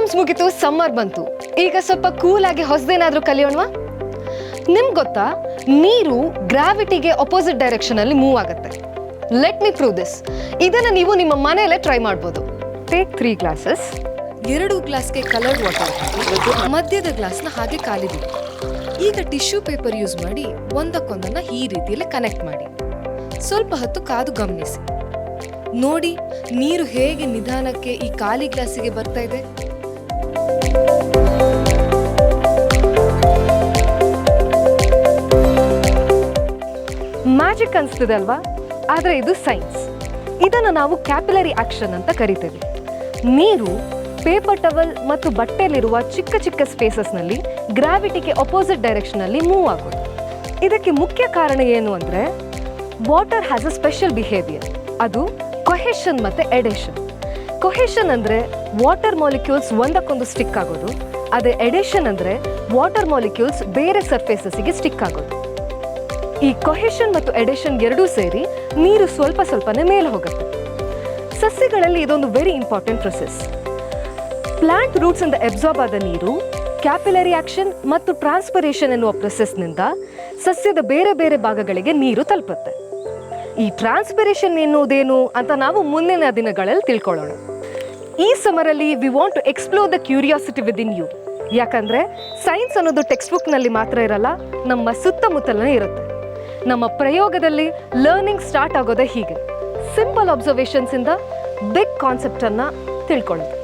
Exams ಮುಗಿತು, summer ಬಂತು. ಈಗ ಸ್ವಲ್ಪ ಕೂಲ್ ಆಗಿ ಹೊಸದೇನಾದ್ರೂ ಕಲಿಯೋಣವಾ? ನಿಮ್ಗೆ ಗೊತ್ತಾ, ನೀರು ಗ್ರಾವಿಟಿಗೆ ಅಪೋಸಿಟ್ ಡೈರೆಕ್ಷನ್ ಅಲ್ಲಿ ಮೂವ್ ಆಗುತ್ತೆ. Let me prove this. ಇದನ್ನ ನೀವು ನಿಮ್ಮ ಮನೆಯಲ್ಲೇ ಟ್ರೈ ಮಾಡ್ಬೋದು. Take 3 glasses. 2 ಗ್ಲಾಸ್ಗೆ ಕಲರ್ಡ್ ವಾಟರ್ ಹಾಕಿ ಮಧ್ಯದ ಗ್ಲಾಸ್ನ ಹಾಗೆ ಕಾಲಿಡಿ. ಈಗ ಟಿಶ್ಯೂ ಪೇಪರ್ ಯೂಸ್ ಮಾಡಿ ಒಂದಕ್ಕೊಂದನ್ನ ಈ ರೀತಿಯಲ್ಲಿ ಕನೆಕ್ಟ್ ಮಾಡಿ. ಸ್ವಲ್ಪ ಹೊತ್ತು ಕಾದು ಗಮನಿಸಿ. ನೋಡಿ, ನೀರು ಹೇಗೆ ನಿಧಾನಕ್ಕೆ ಈ ಖಾಲಿ ಗ್ಲಾಸಿಗೆ ಬರ್ತಾ ಇದೆ. ಮ್ಯಾಜಿಕ್ ಅನ್ಸ್ತಿದೆ ಅಲ್ವಾ? ಆದ್ರೆ ಇದು ಸೈನ್ಸ್. ಇದನ್ನು ನಾವು ಕ್ಯಾಪಿಲರಿ ಆಕ್ಷನ್ ಅಂತ ಕರಿತೇವೆ. ನೀರು ಪೇಪರ್ ಟವಲ್ ಮತ್ತು ಬಟ್ಟೆಯಲ್ಲಿರುವ ಚಿಕ್ಕ ಚಿಕ್ಕ ಸ್ಪೇಸಸ್ನಲ್ಲಿ ಗ್ರಾವಿಟಿಗೆ ಅಪೋಸಿಟ್ ಡೈರೆಕ್ಷನ್ ಅಲ್ಲಿ ಮೂವ್ ಆಗೋದು. ಇದಕ್ಕೆ ಮುಖ್ಯ ಕಾರಣ ಏನು ಅಂದ್ರೆ, water has a special behaviour. ಅದು ಕೊಹೆಷನ್ ಮತ್ತೆ ಎಡೇಷನ್. ಕೊಹೆಷನ್ ಅಂದ್ರೆ ವಾಟರ್ ಮಾಲಿಕ್ಯೂಲ್ಸ್ ಒಂದಕ್ಕೊಂದು ಸ್ಟಿಕ್ ಆಗೋದು. ಅದೇ ಎಡೇಷನ್ ಅಂದ್ರೆ ವಾಟರ್ ಮಾಲಿಕ್ಯೂಲ್ಸ್ ಬೇರೆ ಸರ್ಫೇಸಸ್ಗೆ ಸ್ಟಿಕ್ ಆಗೋದು. ಈ ಕೊಹೆಷನ್ ಮತ್ತು ಎಡೇಷನ್ ಎರಡೂ ಸೇರಿ ನೀರು ಸ್ವಲ್ಪ ಸ್ವಲ್ಪನೇ ಮೇಲೆ ಹೋಗುತ್ತೆ. ಸಸ್ಯಗಳಲ್ಲಿ ಇದೊಂದು very important process. Plant roots ಇಂದ ಅಬ್ಸಾರ್ಬ್ ಆದ ನೀರು ಕ್ಯಾಪಿಲರಿ ಆಕ್ಷನ್ ಮತ್ತು ಟ್ರಾನ್ಸ್ಪಿರೇಷನ್ ಎನ್ನುವ ಪ್ರೊಸೆಸ್ನಿಂದ ಸಸ್ಯದ ಬೇರೆ ಬೇರೆ ಭಾಗಗಳಿಗೆ ನೀರು ತಲುಪುತ್ತೆ. ಈ ಟ್ರಾನ್ಸ್ಪಿರೇಷನ್ ಎನ್ನುವುದೇನು ಅಂತ ನಾವು ಮುಂದಿನ ದಿನಗಳಲ್ಲಿ ತಿಳ್ಕೊಳ್ಳೋಣ. ಈ ಸಮರಲ್ಲಿ we want to explore the curiosity with in you. ಯಾಕಂದ್ರೆ ಸೈನ್ಸ್ ಅನ್ನೋದು ಟೆಕ್ಸ್ಟ್ ಬುಕ್ನಲ್ಲಿ ಮಾತ್ರ ಇರಲ್ಲ, ನಮ್ಮ ಸುತ್ತಮುತ್ತಲೇ ಇರುತ್ತೆ. ನಮ್ಮ ಪ್ರಯೋಗದಲ್ಲಿ ಲರ್ನಿಂಗ್ ಸ್ಟಾರ್ಟ್ ಆಗೋದೇ ಹೀಗೆ, ಸಿಂಪಲ್ ಅಬ್ಸರ್ವೇಷನ್ಸ್ ಇಂದ ಬಿಗ್ ಕಾನ್ಸೆಪ್ಟ್ ಅನ್ನ ತಿಳ್ಕೊಳ್ಳೋದು.